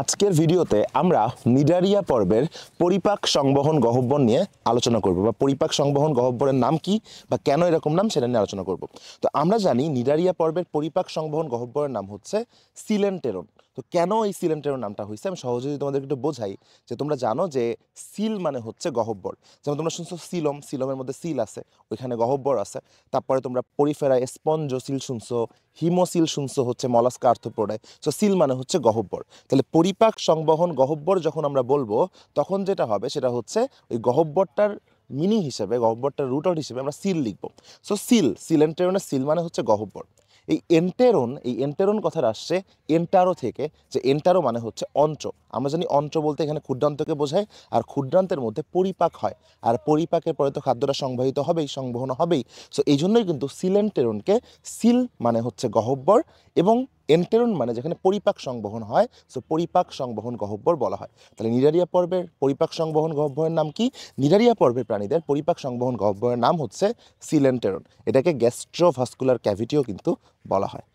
আজকের ভিডিওতে আমরা নিডারিয়া পর্বের পরিপাক সংবহন গহ্বর নিয়ে আলোচনা করব বা পরিপাক সংবহন গহ্বরের নাম কি বা কেন এরকম নাম সেটা নিয়ে আলোচনা করব। তো আমরা জানি নিডারিয়া পর্বের পরিপাক সংবহন গহ্বরের নাম হচ্ছে সিলেন্টেরন। তো কেন এই সিলেন্টেরন নামটা হয়েছে আমি সহজে যদি তোমাদের একটু বোঝাই, যে তোমরা জানো যে সিল মানে হচ্ছে গহ্বর। যেমন তোমরা শুনছো সিলম, সিলমের মধ্যে সিল আছে, ওইখানে গহ্বর আছে। তারপরে তোমরা পরিফেরা স্পঞ্জোসিল শুনছো, হিমোসিল শুনছো হচ্ছে মলাস্কা আর্থ্রোপোডায়। সো সিল মানে হচ্ছে গহ্বর। তাহলে পরিপাক সংবহন গহ্বর যখন আমরা বলবো তখন যেটা হবে সেটা হচ্ছে ওই গহ্বরটার মিনিং হিসেবে, গহ্বরটার রুট আউট হিসেবে আমরা সিল লিখবো। সো সিল এন্টেরনের সিল মানে হচ্ছে গহ্বর। এই এন্টেরন কথাটা আসছে এন্টারো থেকে, যে এন্টারো মানে হচ্ছে অন্ত্র। আমরা জানি অন্ত্র বলতে এখানে ক্ষুদ্রান্তকে বোঝায়, আর ক্ষুদ্রান্তের মধ্যে পরিপাক হয়, আর পরিপাকের পরে তো খাদ্যটা সংবাহিত হবেই, সংবহন হবেই। সো এই জন্যই কিন্তু সিলেন্টেরনকে সিল মানে হচ্ছে গহ্বর এবং এন্টেরন মানে যেখানে পরিপাক সংবহন হয়, সো পরিপাক সংবহন গহ্বর বলা হয়। তাহলে নিডারিয়া পর্বের পরিপাক সংবহন গহ্বরের নাম কি? নিডারিয়া পর্বের প্রাণীদের পরিপাক সংবহন গহ্বরের নাম হচ্ছে সিলেন্টেরন। এটাকে গ্যাস্ট্রোভাস্কুলার ক্যাভিটিও কিন্তু বলা হয়।